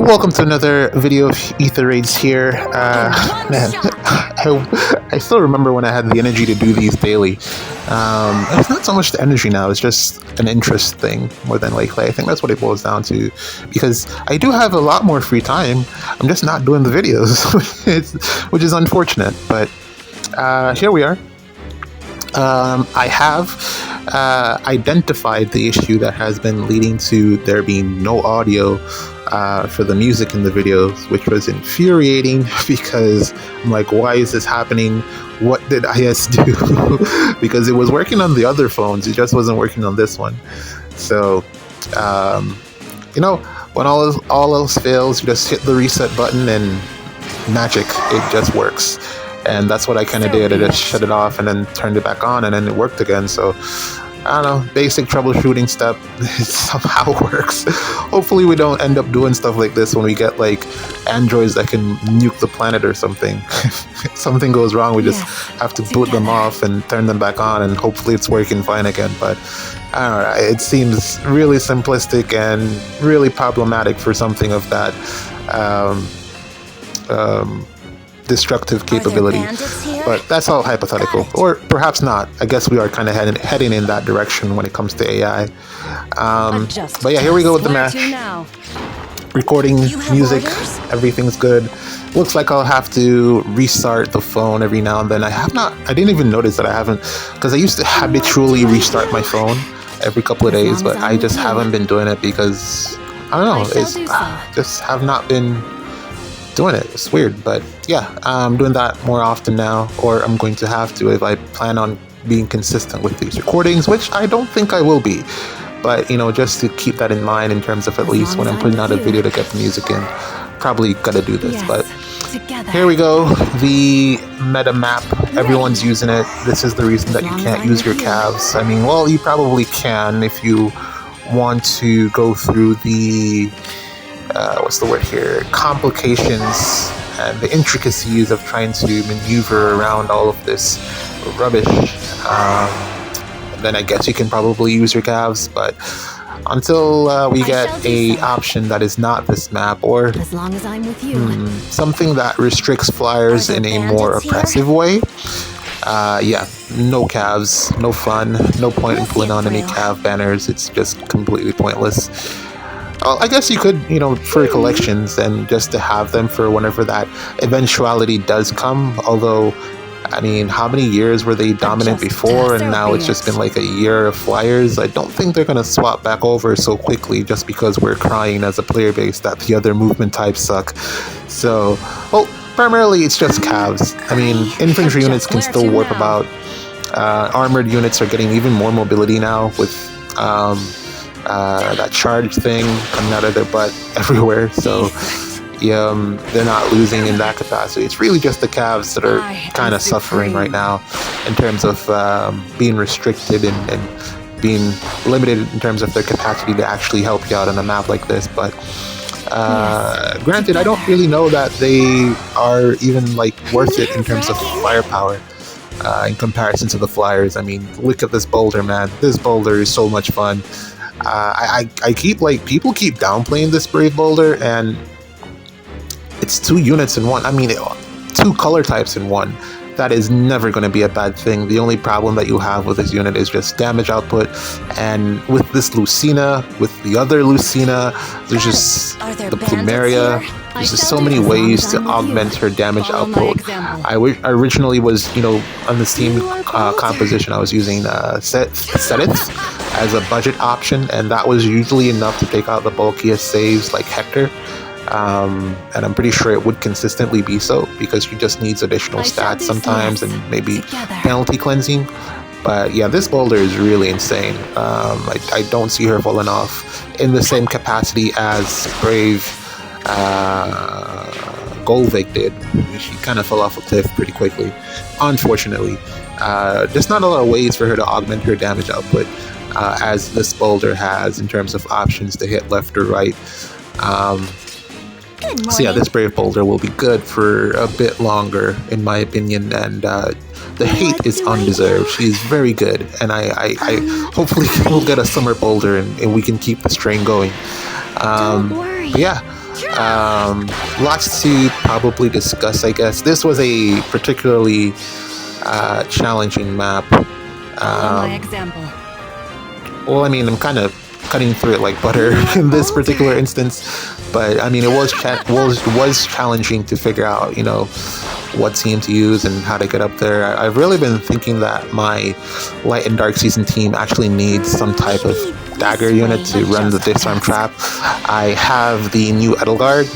Welcome to another video of Ether Raids here. Man, I still remember when I had the energy to do these daily. It's not so much the energy now, it's just an interest thing more than likely. I think that's what it boils down to, because I do have a lot more free time. I'm just not doing the videos, which is unfortunate, but here we are. I have identified the issue that has been leading to there being no audio for the music in the videos, which was infuriating because I'm like, why is this happening? What did IS do? Because it was working on the other phones, it just wasn't working on this one. So, when all else fails, you just hit the reset button and magic, it just works. And that's what I kind of did. I just shut it off and then turned it back on, and then it worked again. So, I don't know, basic troubleshooting step, it somehow works. Hopefully we don't end up doing stuff like this when we get like androids that can nuke the planet or something. If something goes wrong, we just have to boot them off and turn them back on, and hopefully it's working fine again. But I don't know, it seems really simplistic and really problematic for something of that destructive capability, but that's all hypothetical, or perhaps not. I guess we are kind of heading in that direction when it comes to AI. But yeah, here we go with the match. Recording music, everything's good. Looks like I'll have to restart the phone every now and then. I didn't even notice that I haven't, because I used to habitually restart my phone every couple of days, but I just haven't been doing it because I don't know, just have not been doing it. It's weird, but yeah, I'm doing that more often now, or I'm going to have to if I plan on being consistent with these recordings, which I don't think I will be, but just to keep that in mind in terms of at least when I'm putting out a video to get the music in, probably gotta do this. But here we go, the meta map, everyone's using it. This is the reason that you can't use your calves. I mean, well, you probably can if you want to go through the what's the word here, complications and the intricacies of trying to maneuver around all of this rubbish. Then I guess you can probably use your calves, but until we get a option that is not this map, or as long as I'm with you, something that restricts flyers in a more oppressive way, yeah, no calves, no fun, no point in pulling on any calf banners. It's just completely pointless. I guess you could, for collections and just to have them for whenever that eventuality does come. Although, I mean, how many years were they dominant before, and now it's just been like a year of flyers? I don't think they're going to swap back over so quickly just because we're crying as a player base that the other movement types suck. So, well, primarily it's just calves. I mean, infantry units can still warp about. Armored units are getting even more mobility now with that charge thing coming out of their butt everywhere, so yeah, they're not losing in that capacity. It's really just the calves that are kind of suffering right now in terms of being restricted and being limited in terms of their capacity to actually help you out on a map like this. But granted, I don't really know that they are even like worth it in terms of firepower in comparison to the flyers. I mean, look at this Baldr, man. This Baldr is so much fun. I keep people keep downplaying this Brave Baldr, and it's 2 units in one. I mean, 2 color types in one. That is never going to be a bad thing. The only problem that you have with this unit is just damage output, and with this Lucina, with the other Lucina, there's just the Plumeria. There's just so many ways to augment her damage output. I originally was, on the Steam composition, I was using Setith as a budget option, and that was usually enough to take out the bulkiest saves like Hector. And I'm pretty sure it would consistently be so, because she just needs additional stats sometimes and maybe penalty cleansing. But yeah, this Baldr is really insane. I don't see her falling off in the same capacity as Brave Golvig did. She kind of fell off a cliff pretty quickly, unfortunately. Just not a lot of ways for her to augment her damage output as this Baldr has in terms of options to hit left or right. So yeah, this Brave Baldr will be good for a bit longer, in my opinion, and the hate is undeserved. She's very good, and I hopefully we'll get a summer Baldr and we can keep this train going. But yeah, Lots to probably discuss, I guess. This was a particularly challenging map. My example. Well, I mean, I'm kind of cutting through it like butter in this particular instance, but I mean, it was challenging to figure out, you know, what team to use and how to get up there. I've really been thinking that my Light and Dark Season team actually needs some type of dagger unit to run the disarm trap. I have the new Edelgard,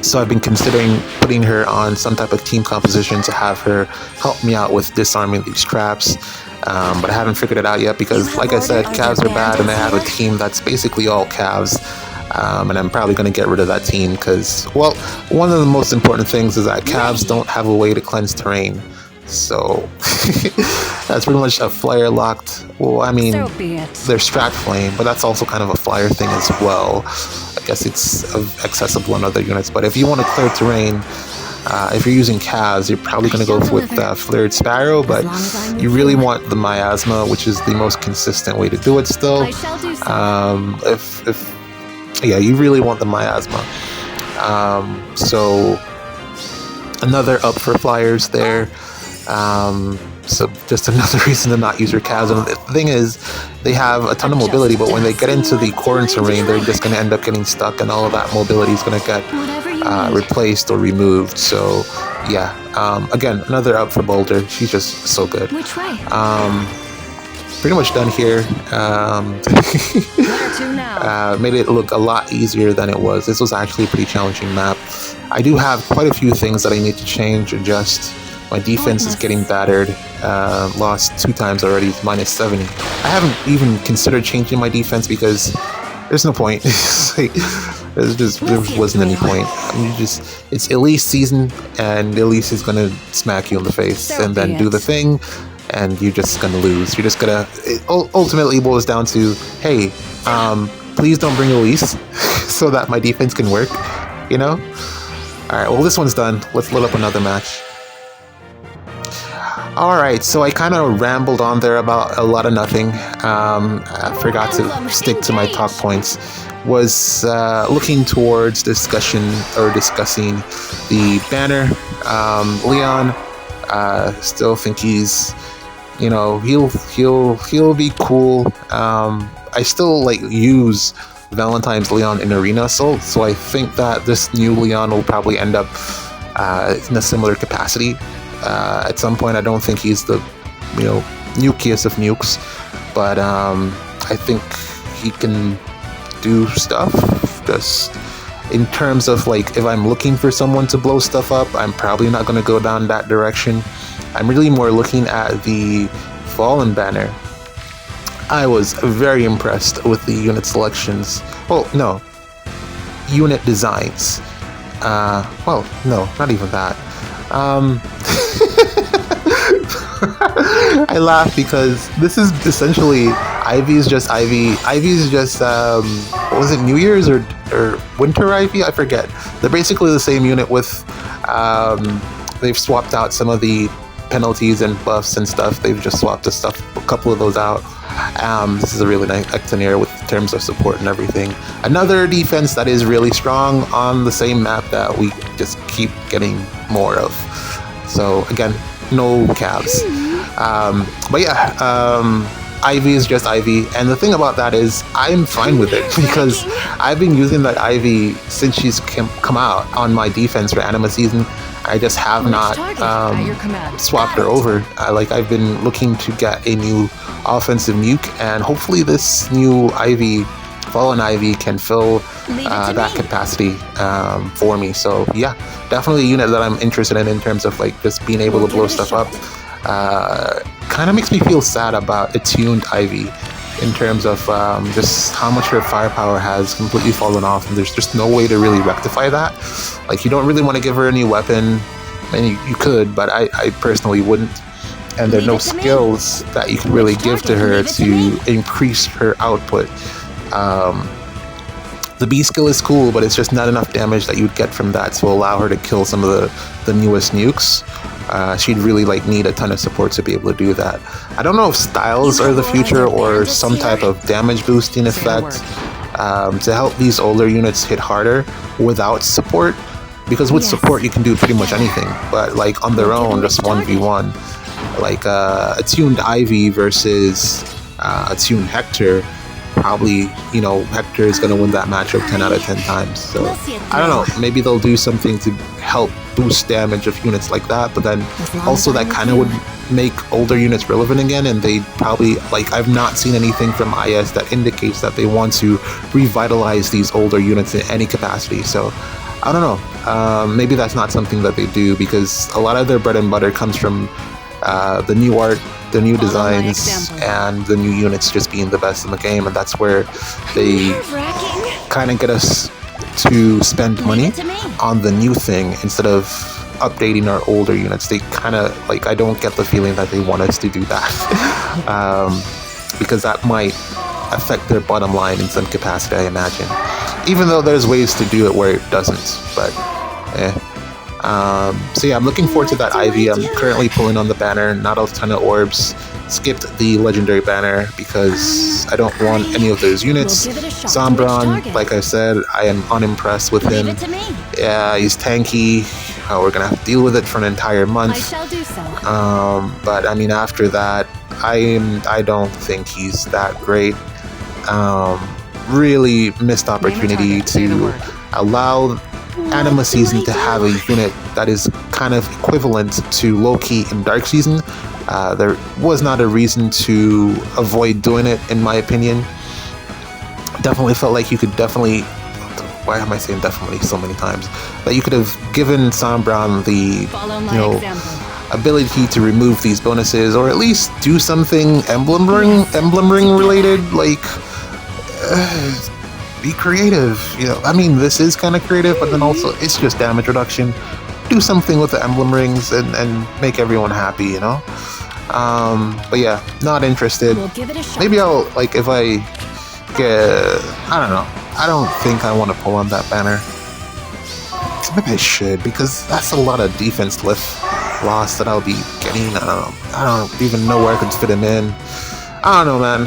so I've been considering putting her on some type of team composition to have her help me out with disarming these traps. But I haven't figured it out yet because, like I said, calves are bad, and I have a team that's basically all calves. And I'm probably going to get rid of that team because, well, one of the most important things is that calves don't have a way to cleanse terrain. So that's pretty much a flyer locked. Well, I mean, they're strat flame, but that's also kind of a flyer thing as well. I guess it's accessible on other units, but if you want to clear terrain, if you're using calves, you're probably going to go with Flared Sparrow, but you really want the Miasma, which is the most consistent way to do it still. Yeah, you really want the Miasma. So another up for flyers there. So just another reason to not use your calves. And the thing is, they have a ton of mobility, but when they get into the corn terrain, they're just going to end up getting stuck, and all of that mobility is going to get replaced or removed. So yeah, again, another up for Baldr. She's just so good. Which way? Pretty much done here. Made it look a lot easier than it was. This was actually a pretty challenging map. I do have quite a few things that I need to change, adjust. My defense is getting battered. Lost 2 times already, -70. I haven't even considered changing my defense because there's no point. There wasn't any point. I mean, it's Elise season, and Elise is gonna smack you in the face and then do the thing, and you're just gonna lose. You're just gonna. It ultimately boils down to, hey, please don't bring Elise, so that my defense can work. You know. All right. Well, this one's done. Let's load up another match. Alright, so I kind of rambled on there about a lot of nothing. I forgot to stick to my talk points. Was looking towards discussing the banner. Leon, still think he's, you know, he'll be cool. I still like use Valentine's Leon in Arena Assault, so I think that this new Leon will probably end up in a similar capacity. At some point, I don't think he's the, you know, nukiest of nukes, but I think he can do stuff. Just in terms of, like, if I'm looking for someone to blow stuff up, I'm probably not going to go down that direction. I'm really more looking at the Fallen banner. I was very impressed with the unit selections. Well, no, unit designs. Well, no, not even that. I laugh because this is essentially Ivy is just Ivy. Ivy is just what was it, New Year's or Winter Ivy? I forget. They're basically the same unit with they've swapped out some of the penalties and buffs and stuff. They've just swapped a couple of those out. This is a really nice Ectoneer with terms of support and everything. Another defense that is really strong on the same map that we just keep getting more of. So again, no calves. But yeah, Ivy is just Ivy, and the thing about that is I'm fine with it because I've been using that Ivy since she's come out on my defense for Anima season. I just have not swapped her over. I've been looking to get a new offensive nuke, and hopefully this new Ivy, Fallen Ivy, can fill that capacity for me. So yeah, definitely a unit that I'm interested in terms of like just being able to blow stuff up. Kind of makes me feel sad about attuned Ivy in terms of just how much her firepower has completely fallen off, and there's just no way to really rectify that. Like, you don't really want to give her a new weapon, and you could, but I personally wouldn't. And there are no skills that you can really give to her to increase her output. The B skill is cool, but it's just not enough damage that you'd get from that to allow her to kill some of the newest nukes. She'd really need a ton of support to be able to do that. I don't know if styles are the future or some type of damage boosting effect. to help these older units hit harder without support. Because with support you can do pretty much anything, but like on their own, just 1v1, like a tuned Ivy versus a tuned Hector, probably, you know, Hector is going to win that matchup 10 out of 10 times. So I don't know, maybe they'll do something to help boost damage of units like that, but then also that kind of would make older units relevant again, and they probably, like, I've not seen anything from IS that indicates that they want to revitalize these older units in any capacity. So I don't know, maybe that's not something that they do, because a lot of their bread and butter comes from the new art, the new designs, and the new units just being the best in the game, and that's where they kind of get us to spend money on the new thing instead of updating our older units. They kind of, like, I don't get the feeling that they want us to do that, because that might affect their bottom line in some capacity, I imagine. Even though there's ways to do it where it doesn't, but so yeah, I'm looking forward to that Ivy. I'm currently pulling on the banner, not a ton of orbs. Skipped the legendary banner because I don't want any of those units. Zombron, like I said, I am unimpressed with him. Yeah, he's tanky. We're gonna have to deal with it for an entire month. But I mean, after that, I don't think he's that great. Really missed opportunity to allow Anima Season to have a unit that is kind of equivalent to Loki in Dark Season. There was not a reason to avoid doing it, in my opinion. Definitely felt like you could why am I saying definitely so many times? That you could have given Sombron the, ability to remove these bonuses, or at least do something emblem ring related, like be creative. You know, I mean, this is kind of creative, but then also it's just damage reduction. Do something with the emblem rings and make everyone happy, you know. But yeah, not interested. Maybe I'll, like, if I get, I don't know. I don't think I want to pull on that banner. Maybe I should, because that's a lot of defense lift loss that I'll be getting. I don't even know where I could fit him in. I don't know, man.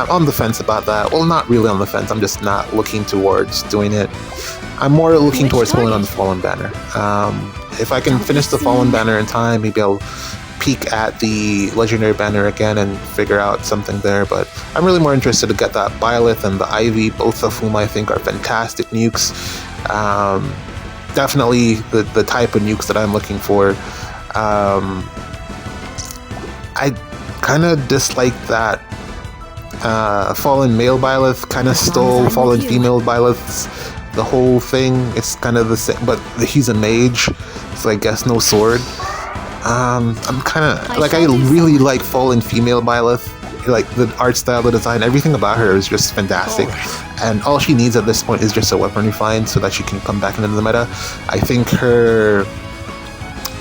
On the fence about that. Well, not really on the fence. I'm just not looking towards doing it. I'm more looking towards pulling on the Fallen banner. If I can finish the Fallen banner in time, maybe I'll peek at the Legendary banner again and figure out something there. But I'm really more interested to get that Byleth and the Ivy, both of whom I think are fantastic nukes. Definitely the type of nukes that I'm looking for. I kind of dislike that Fallen male Byleth kind of stole Fallen female Byleth's. The whole thing, it's kind of the same, but he's a mage, so I guess no sword. I'm kind of like, I really like Fallen female Byleth. Like the art style, the design, everything about her is just fantastic. And all she needs at this point is just a weapon refined so that she can come back into the meta. I think her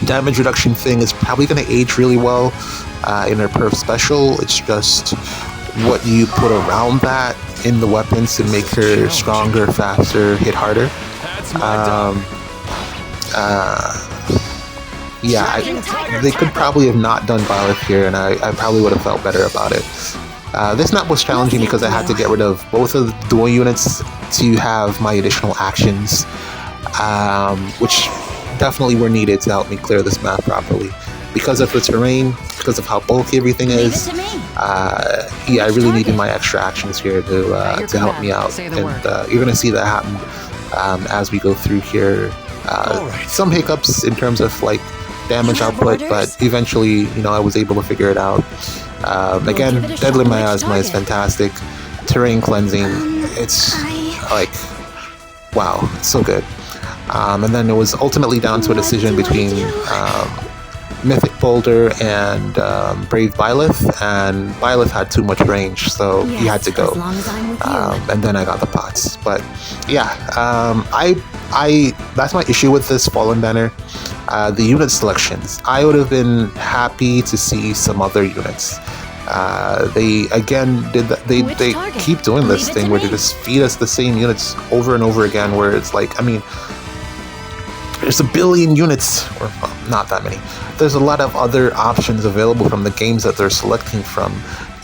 damage reduction thing is probably going to age really well in her perf special. It's just what you put around that in the weapons to make her stronger, faster, hit harder. Yeah, they could probably have not done Byleth here, and I probably would have felt better about it. This map was challenging because I had to get rid of both of the dual units to have my additional actions, which definitely were needed to help me clear this map properly. Because of the terrain, because of how bulky everything is, yeah, I really needed my extra actions here to help me out, and you're gonna see that happen as we go through here. Some hiccups in terms of like damage output, but eventually, you know, I was able to figure it out. Again, Deadly Miasma is fantastic. Terrain cleansing, it's like, wow, it's so good. And then it was ultimately down to a decision between Mythic Baldr and Brave Byleth, and Byleth had too much range, so he had to go. And then I got the pots. But yeah, that's my issue with this Fallen banner. The unit selections. I would have been happy to see some other units. They again did that. They keep doing this thing where they just feed us the same units over and over again. Where it's like, I mean, there's a billion units, or well, not that many. There's a lot of other options available from the games that they're selecting from.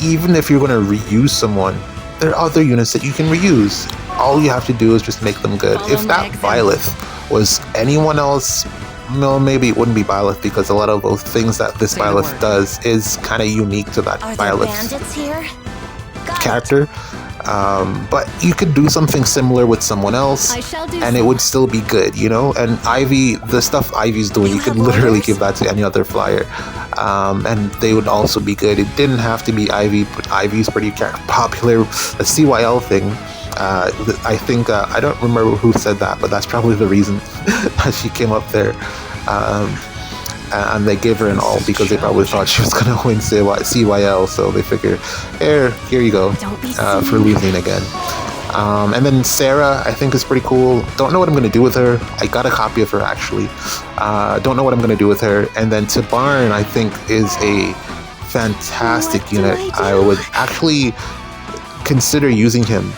Even if you're going to reuse someone, there are other units that you can reuse. All you have to do is just make them good. Follow If my that example. Byleth was anyone else, no, maybe it wouldn't be Byleth, because a lot of those things that this Say the Byleth word. does is kind of unique to that Are there Byleth bandits here? Got it. character. But you could do something similar with someone else, I shall do and it so. would still be good, you know. And Ivy, the stuff Ivy's doing, You you could have literally orders? give that to any other flyer, and they would also be good. It didn't have to be Ivy, but Ivy's pretty popular. The CYL thing, I think I don't remember who said that, but that's probably the reason that she came up there. And they gave her an all because they probably thought she was gonna win CYL, so they figured, here you go, Don't be for silly. losing again. And then Sarah, I think, is pretty cool. Don't know what I'm gonna do with her. I got a copy of her actually. Don't know what I'm gonna do with her. And then Tabarn, I think, is a fantastic What do unit. I do? I would actually consider using him.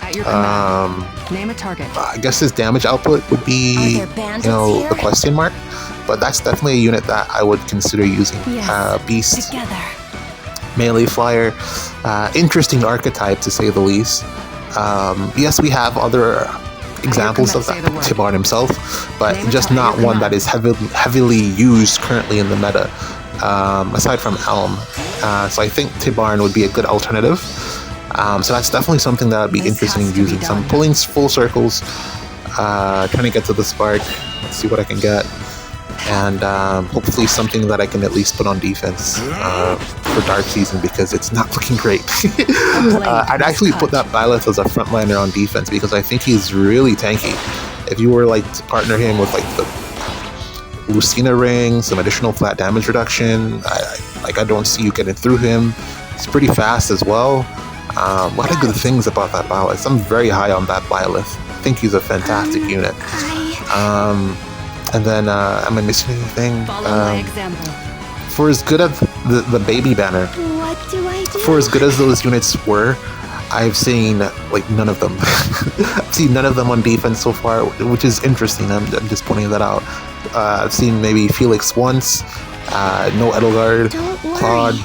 At your command. Um, Name a target. I guess his damage output would be, Are there bandits the here? question mark. But that's definitely a unit that I would consider using. Yes. Beast, Together. melee flyer, interesting archetype to say the least. Yes, we have other examples of that, Say the word. Tabarn himself, but Name a just target, not your one that command. is heavily used currently in the meta, aside from Elm. So I think Tabarn would be a good alternative. So that's definitely something that would be This interesting has in to be using. So I'm done. pulling full circles, trying to get to the spark. Let's see what I can get. And hopefully something that I can at least put on defense for Dark Season, because it's not looking great. I'd actually put that Byleth as a frontliner on defense because I think he's really tanky. If you were like to partner him with like the Lucina ring, some additional flat damage reduction, I don't see you getting through him. He's pretty fast as well. A lot of good things about that Byleth. I'm very high on that Byleth. I think he's a fantastic unit. And then, am I missing anything? Follow my example. For as good as the baby banner, What do I do? for as good as those units were, I've seen like none of them. I've seen none of them on defense so far, which is interesting. I'm just pointing that out. I've seen maybe Felix once, no Edelgard, Don't worry. Claude,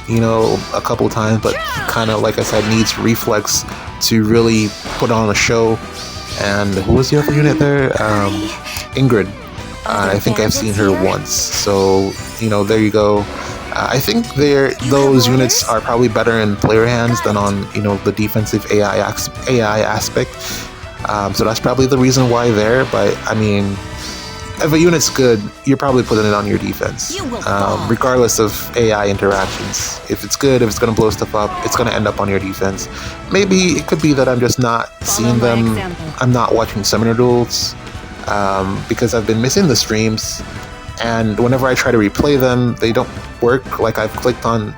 a couple times, but kind of, like I said, needs reflex to really put on a show. And who was the other unit there? Ingrid. I think I've seen her once. So, there you go. I think those units are probably better in player hands than on, the defensive AI aspect. So that's probably the reason why there. But, I mean, if a unit's good, you're probably putting it on your defense. You will fall. Regardless of AI interactions. If it's good, if it's going to blow stuff up, it's going to end up on your defense. Maybe it could be that I'm just not seeing my them. example. I'm not watching Summoner Duels. Because I've been missing the streams, and whenever I try to replay them, they don't work. Like, I've clicked on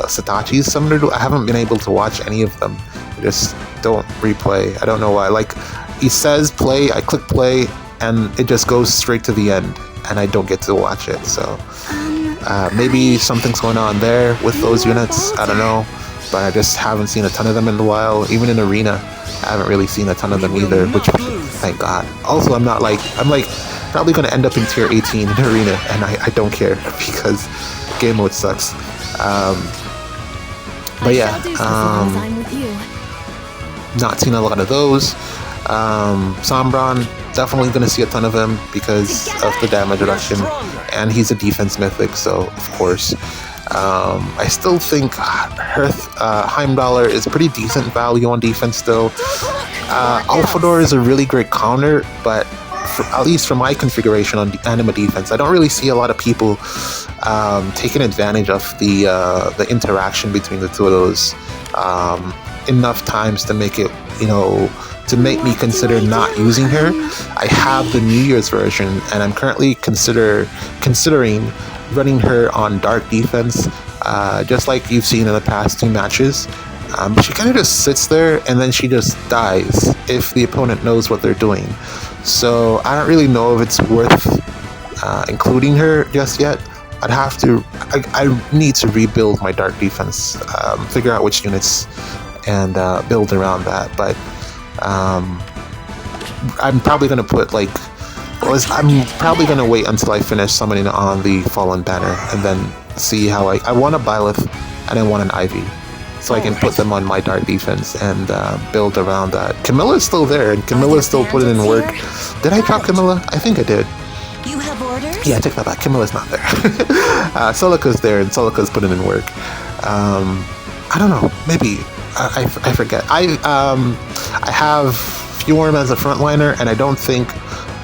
Satachi's Summoner Duel. I haven't been able to watch any of them. They just don't replay. I don't know why. Like, he says play, I click play, and it just goes straight to the end, and I don't get to watch it. So maybe something's going on there with those units. I don't know, but I just haven't seen a ton of them in a while. Even in Arena, I haven't really seen a ton of them either, which, thank God. Also, I'm probably going to end up in tier 18 in Arena, and I don't care because game mode sucks. But yeah, I'm with you. not seen a lot of those. Sombron, definitely going to see a ton of him because of the damage reduction, and he's a defense mythic, so of course. I still think Heimdallr is pretty decent value on defense still. Alphador is a really great counter, but at least for my configuration on anima defense, I don't really see a lot of people taking advantage of the interaction between the two of those enough times to make it, to make me consider not using her. I have the New Year's version, and I'm currently considering running her on dark defense, just like you've seen in the past 2 matches. She kind of just sits there, and then she just dies if the opponent knows what they're doing. So I don't really know if it's worth including her just yet. I need to rebuild my dark defense, figure out which units, and build around that. But I'm probably going to put I'm probably going to wait until I finish summoning on the Fallen Banner, and then see how I want a Byleth and I want an Ivy. so I can put them on my dark defense and build around that. Camilla's still there, and Camilla's still putting in work. Did I drop Camilla? I think I did. You have orders? Yeah, take that back. Camilla's not there. Celica's there, and Celica's putting in work. I don't know. Maybe I forget. I have Fjorm as a frontliner, and I don't think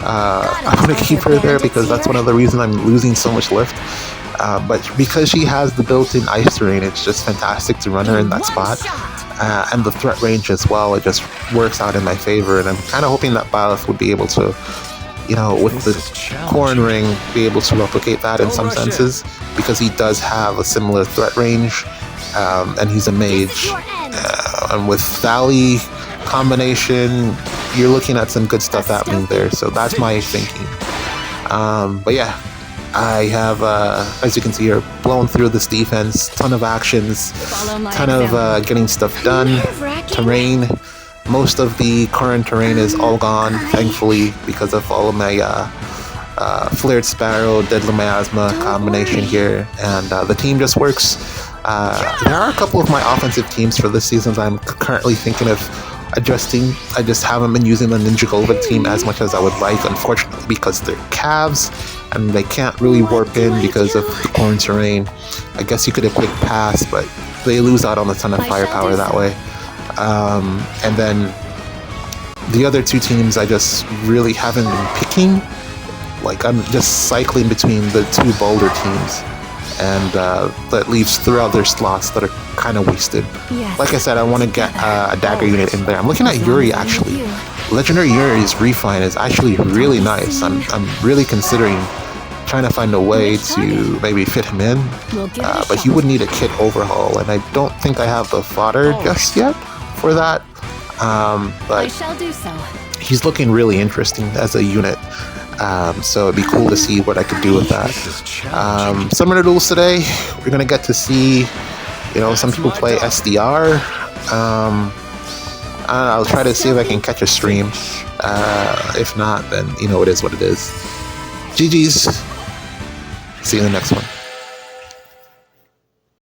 I want to keep her there because that's one of the reasons I'm losing so much lift. But because she has the built-in ice terrain, it's just fantastic to run her in that spot. And the threat range as well, it just works out in my favor. And I'm kind of hoping that Baldr would be able to, you know, with the Corn Ring, be able to replicate that in some senses, because he does have a similar threat range, and he's a mage. And with Valley combination, you're looking at some good stuff happening there. So that's my thinking. But yeah, I have, as you can see here, blown through this defense, ton of actions, ton of getting stuff done. Terrain, most of the current terrain is all gone, thankfully, because of all of my Flared Sparrow, Deadly Miasma combination here, and the team just works. There are a couple of my offensive teams for this season that I'm currently thinking of adjusting. I just haven't been using the Ninja Golva team as much as I would like, unfortunately, because they're calves and they can't really warp in because of the corn terrain. I guess you could have quick pass, but they lose out on a ton of firepower that way. And then the other two teams I just really haven't been picking. Like, I'm just cycling between the two Baldr teams, and that leaves 3 other slots that are kind of wasted. Like I said, I want to get a dagger unit in there. I'm looking at Yuri, actually. Legendary Yuri's refine is actually really nice. I'm really considering trying to find a way to maybe fit him in, but he would need a kit overhaul, and I don't think I have the fodder just yet for that. But he's looking really interesting as a unit. So it'd be cool to see what I could do with that. Summoner duels today, we're gonna get to see, you know, some people play SDR. I'll try to see if I can catch a stream. If not, then, you know, it is what it is. GG's. See you in the next one.